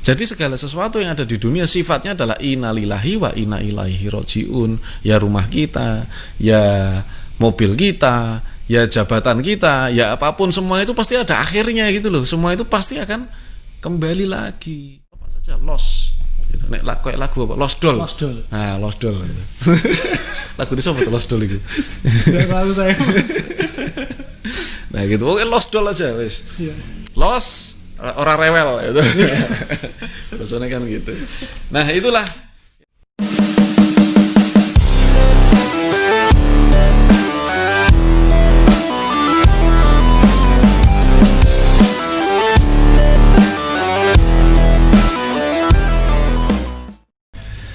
Jadi segala sesuatu yang ada di dunia sifatnya adalah inna lillahi wa inna ilaihi rojiun. Ya rumah kita, ya mobil kita, ya jabatan kita, ya apapun, semua itu pasti ada akhirnya gitu loh. Semua itu pasti akan kembali lagi. Apa saja loss. Gitu. Nek lagu apa? Lost Doll. Nah, Lost Doll. Gitu. Lagu ini siapa tuh Lost Doll itu? Enggak tahu saya. Nah gitu. Oke, Lost Doll aja wis. Iya. Lost orang rewel gitu. Biasanya kan gitu. Nah, itulah.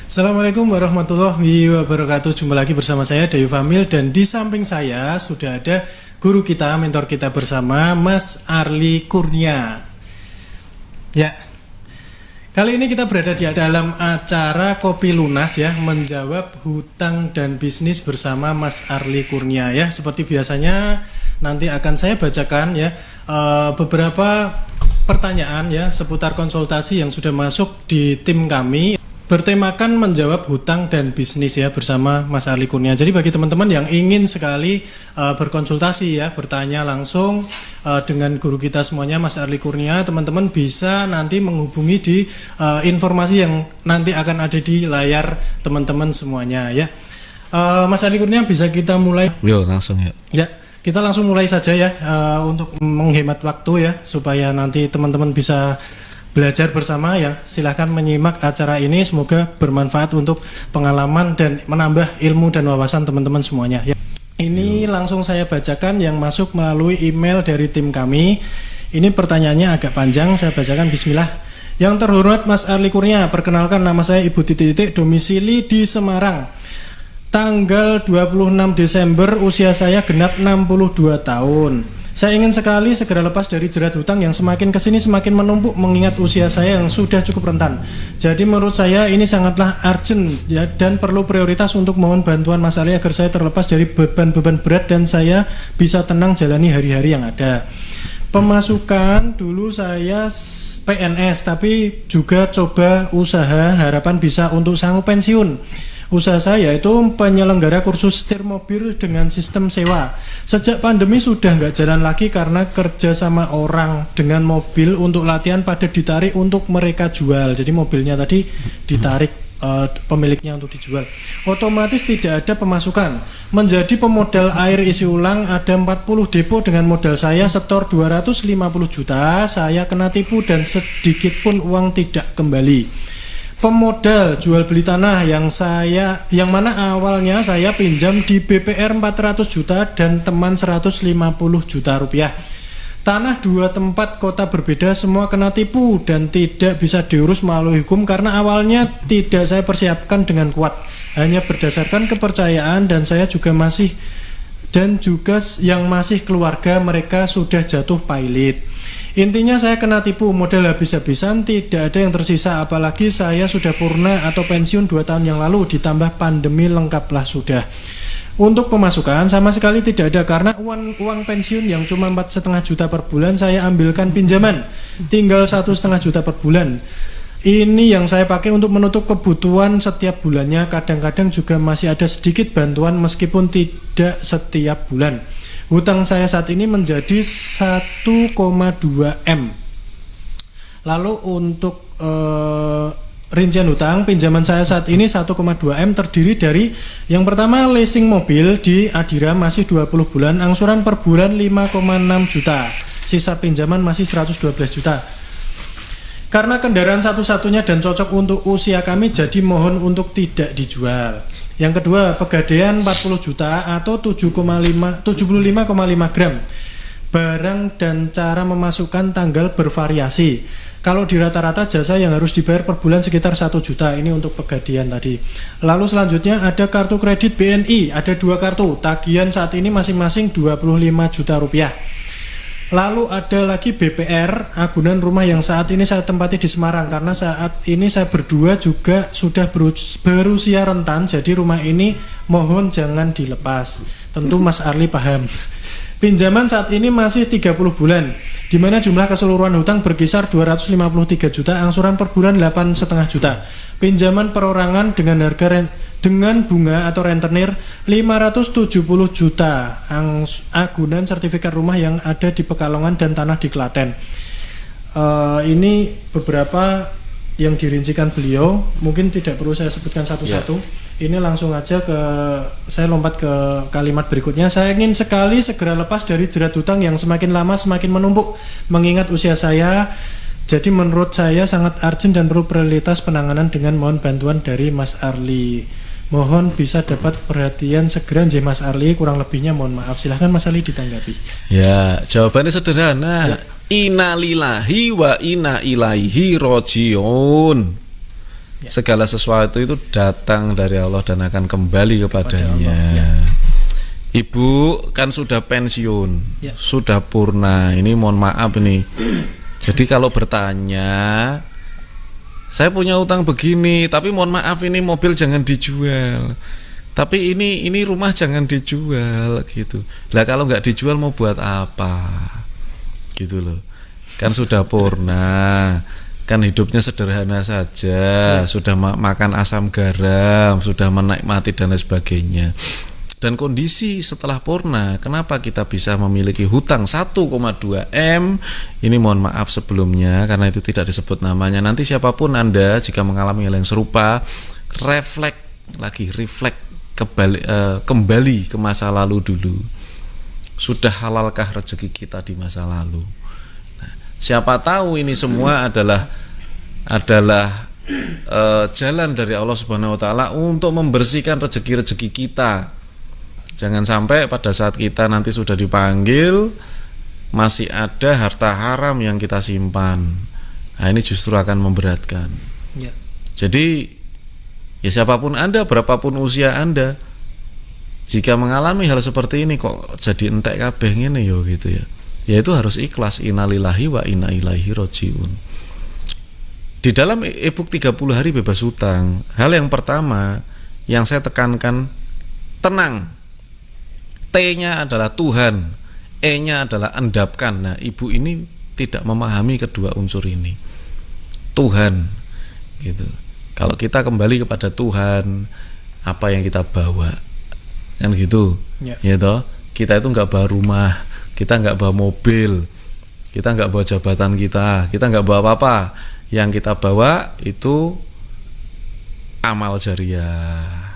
Assalamualaikum warahmatullahi wabarakatuh. Jumpa lagi bersama saya Dayu Famil, dan di samping saya sudah ada guru kita, mentor kita bersama, Mas Arli Kurnia. Ya, kali ini kita berada di dalam acara Kopi Lunas ya, menjawab hutang dan bisnis bersama Mas Arli Kurnia ya. Seperti biasanya nanti akan saya bacakan ya beberapa pertanyaan ya seputar konsultasi yang sudah masuk di tim kami, bertemakan menjawab hutang dan bisnis ya bersama Mas Arli Kurnia. Jadi bagi teman-teman yang ingin sekali berkonsultasi ya, bertanya langsung dengan guru kita semuanya, Mas Arli Kurnia, teman-teman bisa nanti menghubungi di informasi yang nanti akan ada di layar teman-teman semuanya ya. Mas Arli Kurnia, bisa kita mulai? Yo, langsung ya. Ya, kita langsung mulai saja ya untuk menghemat waktu ya, supaya nanti teman-teman bisa belajar bersama ya. Silahkan menyimak acara ini, semoga bermanfaat untuk pengalaman dan menambah ilmu dan wawasan teman-teman semuanya ya. Ini langsung saya bacakan yang masuk melalui email dari tim kami. Ini pertanyaannya agak panjang, saya bacakan. Bismillah. Yang terhormat Mas Arli Kurnia, perkenalkan, nama saya Ibu Titik, domisili di Semarang. Tanggal 26 Desember, usia saya genap 62 tahun. Saya ingin sekali segera lepas dari jerat hutang yang semakin kesini semakin menumpuk, mengingat usia saya yang sudah cukup rentan. Jadi menurut saya ini sangatlah urgent ya, dan perlu prioritas untuk mohon bantuan Mas Arli agar saya terlepas dari beban-beban berat dan saya bisa tenang jalani hari-hari yang ada. Pemasukan dulu saya PNS, tapi juga coba usaha, harapan bisa untuk sanggup pensiun. Usaha saya itu penyelenggara kursus setir mobil dengan sistem sewa. Sejak pandemi sudah nggak jalan lagi karena kerja sama orang dengan mobil untuk latihan pada ditarik untuk mereka jual. Jadi mobilnya tadi ditarik pemiliknya untuk dijual. Otomatis tidak ada pemasukan. Menjadi pemodal air isi ulang ada 40 depo dengan modal saya setor 250 juta. Saya kena tipu dan sedikit pun uang tidak kembali. Pemodal jual beli tanah yang mana awalnya saya pinjam di BPR 400 juta dan teman 150 juta rupiah. Tanah 2 tempat kota berbeda, semua kena tipu dan tidak bisa diurus melalui hukum karena awalnya tidak saya persiapkan dengan kuat, hanya berdasarkan kepercayaan, dan saya juga yang masih keluarga mereka sudah jatuh pailit. Intinya saya kena tipu, modal habis-habisan, tidak ada yang tersisa, apalagi saya sudah purna atau pensiun 2 tahun yang lalu, ditambah pandemi lengkaplah sudah. Untuk pemasukan sama sekali tidak ada karena uang pensiun yang cuma 4,5 juta per bulan saya ambilkan pinjaman, tinggal 1,5 juta per bulan. Ini yang saya pakai untuk menutup kebutuhan setiap bulannya, kadang-kadang juga masih ada sedikit bantuan meskipun tidak setiap bulan. Hutang saya saat ini menjadi 1,2 M. Lalu untuk rincian hutang, pinjaman saya saat ini 1,2 M terdiri dari yang pertama leasing mobil di Adira masih 20 bulan, angsuran per bulan 5,6 juta. Sisa pinjaman masih 112 juta. Karena kendaraan satu-satunya dan cocok untuk usia kami, jadi mohon untuk tidak dijual. Yang kedua, pegadaian 40 juta atau 75,5 gram. Barang dan cara memasukkan tanggal bervariasi. Kalau di rata-rata jasa yang harus dibayar per bulan sekitar 1 juta. Ini untuk pegadaian tadi. Lalu selanjutnya ada kartu kredit BNI. Ada 2 kartu. Tagihan saat ini masing-masing 25 juta rupiah. Lalu ada lagi BPR, agunan rumah yang saat ini saya tempati di Semarang. Karena saat ini saya berdua juga sudah berusia rentan, jadi rumah ini mohon jangan dilepas. Tentu Mas Arli paham. Pinjaman saat ini masih 30 bulan, di mana jumlah keseluruhan hutang berkisar 253 juta, angsuran per bulan 8,5 juta. Pinjaman perorangan dengan dengan bunga atau rentenir 570 juta, agunan sertifikat rumah yang ada di Pekalongan dan tanah di Klaten. Ini beberapa yang dirincikan beliau, mungkin tidak perlu saya sebutkan satu-satu. Ini langsung aja saya lompat ke kalimat berikutnya. Saya ingin sekali segera lepas dari jerat hutang yang semakin lama semakin menumpuk mengingat usia saya. Jadi menurut saya sangat urgent dan perlu prioritas penanganan dengan mohon bantuan dari Mas Arli. Mohon bisa dapat perhatian segera Mas Arli, kurang lebihnya mohon maaf. Silahkan Mas Arli ditanggapi. Ya, jawabannya sederhana. Ya. Innalillahi wa inna ilaihi rojiun. Ya. Segala sesuatu itu datang dari Allah dan akan kembali kepadanya. Ya. Ibu kan sudah pensiun, ya. Sudah purna. Ini mohon maaf nih. Jadi kalau bertanya, saya punya utang begini, tapi mohon maaf ini mobil jangan dijual. Tapi ini rumah jangan dijual gitu. Lah kalau nggak dijual mau buat apa? Gitu loh. Kan sudah purna. Kan hidupnya sederhana saja, sudah makan asam garam, sudah menikmati dan lain sebagainya. Dan kondisi setelah purna, kenapa kita bisa memiliki hutang 1,2 M? Ini mohon maaf sebelumnya karena itu tidak disebut namanya. Nanti siapapun Anda jika mengalami hal yang serupa, refleks kembali ke masa lalu dulu. Sudah halalkah rezeki kita di masa lalu? Siapa tahu ini semua adalah jalan dari Allah Subhanahu wa taala untuk membersihkan rezeki-rezeki kita. Jangan sampai pada saat kita nanti sudah dipanggil masih ada harta haram yang kita simpan. Nah, ini justru akan memberatkan. Ya. Jadi ya siapapun Anda, berapapun usia Anda, jika mengalami hal seperti ini kok jadi entek kabeh ngene yo gitu ya. Ya itu harus ikhlas, innalillahi wa inna ilaihi rojiun. Di dalam e-book 30 hari bebas hutang, hal yang pertama yang saya tekankan, tenang. T-nya adalah Tuhan, E-nya adalah endapkan. Nah, ibu ini tidak memahami kedua unsur ini. Tuhan gitu. Kalau kita kembali kepada Tuhan, apa yang kita bawa? Kan gitu. Ya toh, kita itu enggak bawa rumah, kita nggak bawa mobil, kita nggak bawa jabatan kita nggak bawa apa-apa. Yang kita bawa itu amal jariah,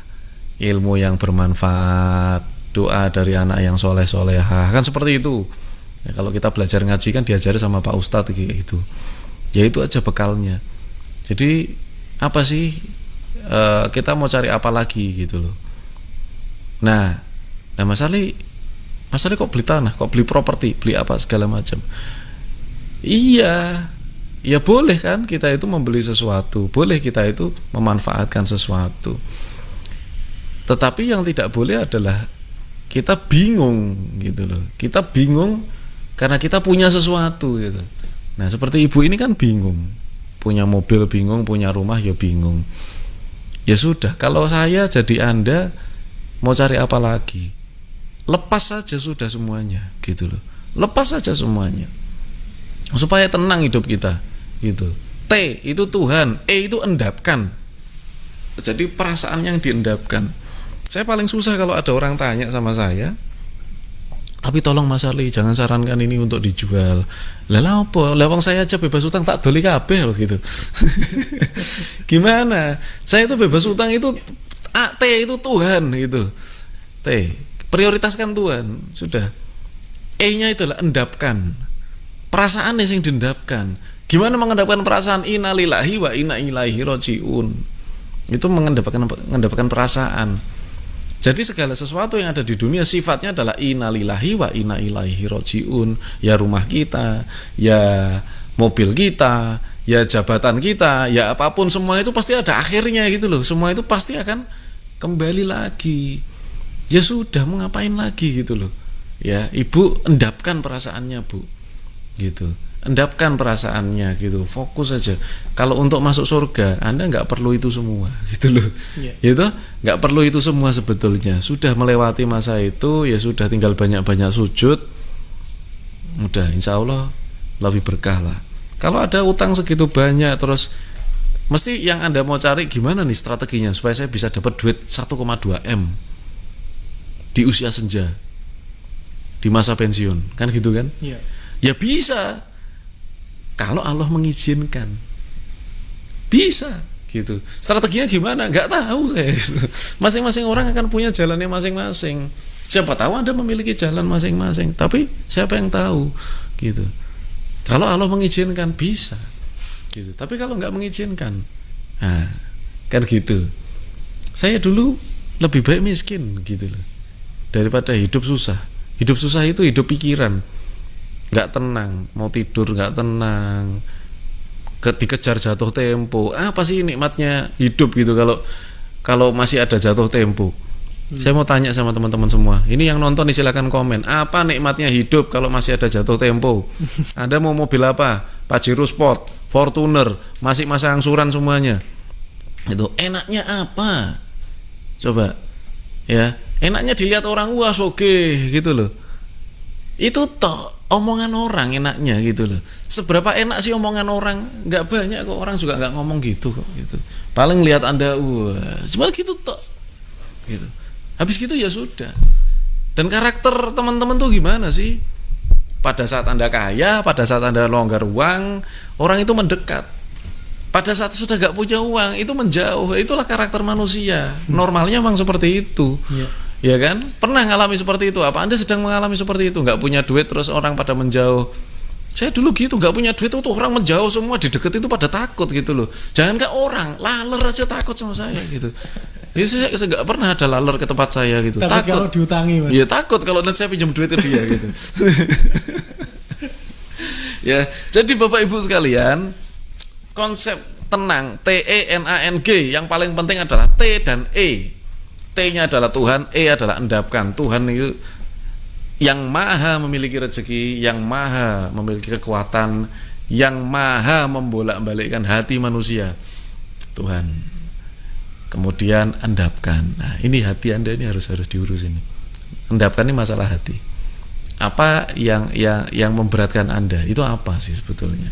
ilmu yang bermanfaat, doa dari anak yang soleh-solehah, kan seperti itu. Ya, kalau kita belajar ngaji kan diajari sama Pak Ustadz gitu. Ya itu aja bekalnya. Jadi apa sih kita mau cari apa lagi gitu loh. Nah Mas Ali kok beli tanah, kok beli properti, beli apa segala macam. Iya, ya boleh kan kita itu membeli sesuatu, boleh kita itu memanfaatkan sesuatu. Tetapi yang tidak boleh adalah kita bingung gitu loh. Kita bingung karena kita punya sesuatu gitu. Nah seperti ibu ini kan bingung, punya mobil bingung, punya rumah ya bingung. Ya sudah, kalau saya jadi Anda mau cari apa lagi? Lepas saja sudah semuanya gitu loh. Lepas saja semuanya supaya tenang hidup kita gitu. T itu Tuhan, E itu endapkan. Jadi perasaan yang diendapkan. Saya paling susah kalau ada orang tanya sama saya, tapi tolong Mas Arli jangan sarankan ini untuk dijual. Lah apa? Lah wong saya aja bebas utang tak doli kabeh loh gitu. Gimana? Saya itu bebas utang itu T itu Tuhan gitu. T prioritaskan Tuhan, sudah. E-nya itulah endapkan. Perasaan yang diendapkan. Gimana mengendapkan perasaan? Innalillahi wa inna ilaihi rojiun. Itu mengendapkan perasaan. Jadi segala sesuatu yang ada di dunia sifatnya adalah innalillahi wa inna ilaihi rojiun. Ya rumah kita, ya mobil kita, ya jabatan kita, ya apapun, semua itu pasti ada akhirnya gitu loh. Semua itu pasti akan kembali lagi. Ya sudah, mau ngapain lagi gitu loh. Ya, ibu endapkan perasaannya, Bu. Gitu. Endapkan perasaannya gitu. Fokus aja. Kalau untuk masuk surga, Anda nggak perlu itu semua gitu loh. Itu nggak perlu itu semua sebetulnya. Sudah melewati masa itu, ya sudah tinggal banyak-banyak sujud. Udah, insya Allah lebih berkah lah. Kalau ada utang segitu banyak, terus mesti yang Anda mau cari gimana nih strateginya supaya saya bisa dapat duit 1,2 M di usia senja, di masa pensiun, kan gitu kan? Iya. Ya bisa, kalau Allah mengizinkan, bisa gitu. Strateginya gimana? Nggak tahu saya. Masing-masing orang akan punya jalannya masing-masing. Siapa tahu Anda memiliki jalan masing-masing, tapi siapa yang tahu gitu. Kalau Allah mengizinkan bisa gitu. Tapi kalau nggak mengizinkan, nah, kan gitu. Saya dulu lebih baik miskin gitu loh, daripada hidup susah. Hidup susah itu hidup pikiran, nggak tenang, mau tidur nggak tenang, dikejar jatuh tempo. Apa sih nikmatnya hidup gitu kalau masih ada jatuh tempo? Saya mau tanya sama teman-teman semua. Ini yang nonton silakan komen. Apa nikmatnya hidup kalau masih ada jatuh tempo? Anda mau mobil apa? Pajero Sport, Fortuner, masih masa angsuran semuanya. Itu enaknya apa? Coba. Ya, enaknya dilihat orang wah soge gitu loh. Itu toh omongan orang enaknya gitu loh. Seberapa enak sih omongan orang? Nggak banyak kok, orang juga nggak ngomong gitu kok gitu. Paling lihat Anda wah, cuma gitu toh. Gitu. Habis gitu ya sudah. Dan karakter teman-teman tuh gimana sih? Pada saat Anda kaya, pada saat Anda longgar uang, orang itu mendekat. Pada saat sudah gak punya uang, itu menjauh. Itulah karakter manusia. Normalnya memang seperti itu. Ya kan? Pernah ngalami seperti itu? Apa Anda sedang mengalami seperti itu? Gak punya duit terus orang pada menjauh. Saya dulu gitu, gak punya duit itu orang menjauh semua, di deket itu pada takut gitu loh. Jangan ke orang, laler aja takut sama saya gitu. Ya, saya gak pernah ada laler ke tempat saya gitu. Takut kalau diutangi, Mas. Iya, takut kalau nanti saya pinjam duit ke dia gitu. Ya, jadi Bapak Ibu sekalian, konsep tenang, TENANG, yang paling penting adalah T dan E. T-nya adalah Tuhan, E adalah endapkan. Tuhan itu yang maha memiliki rezeki, yang maha memiliki kekuatan, yang maha membolak-balikkan hati manusia. Tuhan. Kemudian endapkan. Nah, ini hati Anda ini harus diurus ini. Endapkan ini masalah hati. Apa yang memberatkan Anda? Itu apa sih sebetulnya?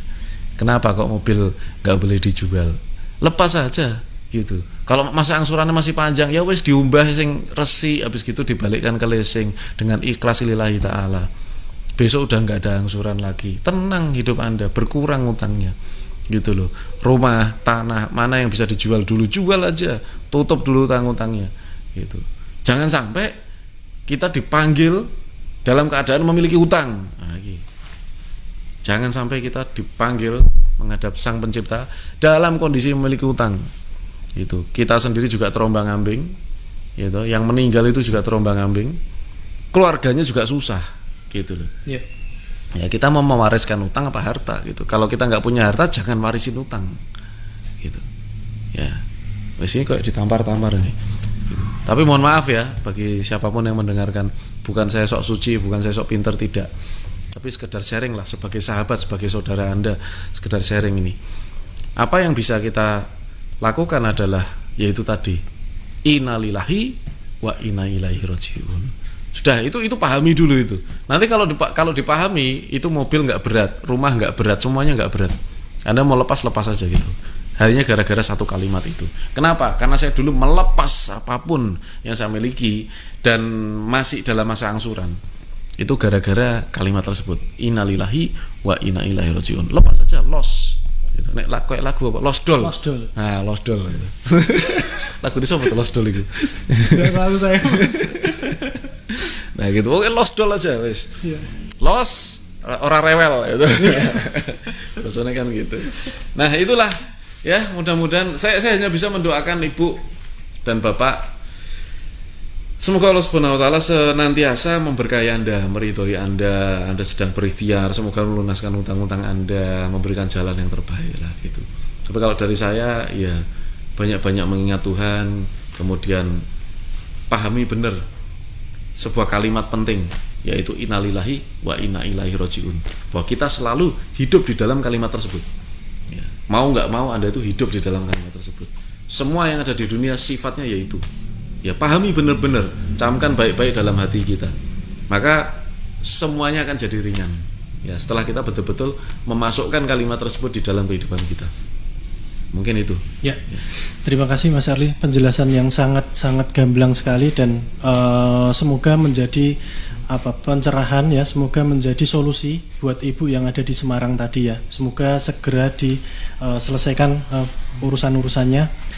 Kenapa kok mobil nggak boleh dijual? Lepas saja gitu. Kalau masa angsurannya masih panjang, ya wes diumbah sing resi, habis gitu dibalikkan ke leasing dengan ikhlas lillahi ta'ala. Besok udah nggak ada angsuran lagi. Tenang hidup Anda, berkurang utangnya. Gitu loh. Rumah, tanah, mana yang bisa dijual dulu, jual aja. Tutup dulu utang-utangnya. Gitu. Jangan sampai kita dipanggil dalam keadaan memiliki utang. Nah, jangan sampai kita dipanggil menghadap Sang Pencipta dalam kondisi memiliki utang. Itu kita sendiri juga terombang-ambing, gitu. Yang meninggal itu juga terombang-ambing, keluarganya juga susah, gitu loh. Yeah. Ya kita mau mewariskan utang apa harta, gitu. Kalau kita nggak punya harta, jangan warisin utang, gitu. Ya, biasanya kok ditampar-tampar nih. Gitu. Tapi mohon maaf ya bagi siapapun yang mendengarkan, bukan saya sok suci, bukan saya sok pinter, tidak. Tapi sekedar sharing lah sebagai sahabat, sebagai saudara Anda, sekedar sharing ini. Apa yang bisa kita lakukan adalah yaitu tadi innalillahi wa inna ilaihi rajiun. Sudah, itu pahami dulu itu. Nanti kalau dipahami, itu mobil nggak berat, rumah nggak berat, semuanya nggak berat. Anda mau lepas aja gitu. Hanya gara-gara satu kalimat itu. Kenapa? Karena saya dulu melepas apapun yang saya miliki dan masih dalam masa angsuran. Itu gara-gara kalimat tersebut. Innalillahi wa inna ilaihi rajiun. Lepas aja, los. Gitu. Nek lagu apa? Losdol. Nah, losdol gitu. Lagu ini apa tuh losdol itu? Enggak tahu saya. Nah gitu, oke losdol aja wis. Yeah. Los orang rewel gitu. Biasanya kan gitu. Nah, itulah ya, mudah-mudahan saya hanya bisa mendoakan Ibu dan Bapak. Semoga Allah Subhanahu wa taala senantiasa memberkahi Anda, meridhoi Anda sedang berikhtiar, semoga melunaskan utang-utang Anda, memberikan jalan yang terbaik lah gitu. Tapi kalau dari saya ya banyak-banyak mengingat Tuhan, kemudian pahami benar sebuah kalimat penting, yaitu innalillahi wa inna ilaihi rajiun. Bahwa kita selalu hidup di dalam kalimat tersebut. Ya, mau nggak mau Anda itu hidup di dalam kalimat tersebut. Semua yang ada di dunia sifatnya yaitu. Ya, pahami benar-benar, camkan baik-baik dalam hati kita. Maka semuanya akan jadi ringan. Ya, setelah kita betul-betul memasukkan kalimat tersebut di dalam kehidupan kita. Mungkin itu. Ya, terima kasih Mas Arli, penjelasan yang sangat gamblang sekali dan semoga menjadi pencerahan ya, semoga menjadi solusi buat ibu yang ada di Semarang tadi ya. Semoga segera diselesaikan urusan-urusannya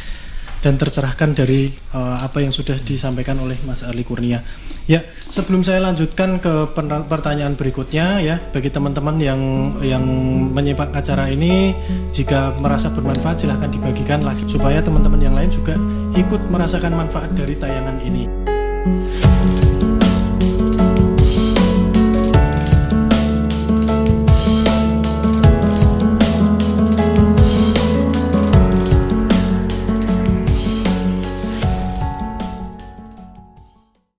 dan tercerahkan dari apa yang sudah disampaikan oleh Mas Arli Kurnia. Ya, sebelum saya lanjutkan ke pertanyaan berikutnya ya, bagi teman-teman yang menyimak acara ini, jika merasa bermanfaat silahkan dibagikan lagi supaya teman-teman yang lain juga ikut merasakan manfaat dari tayangan ini.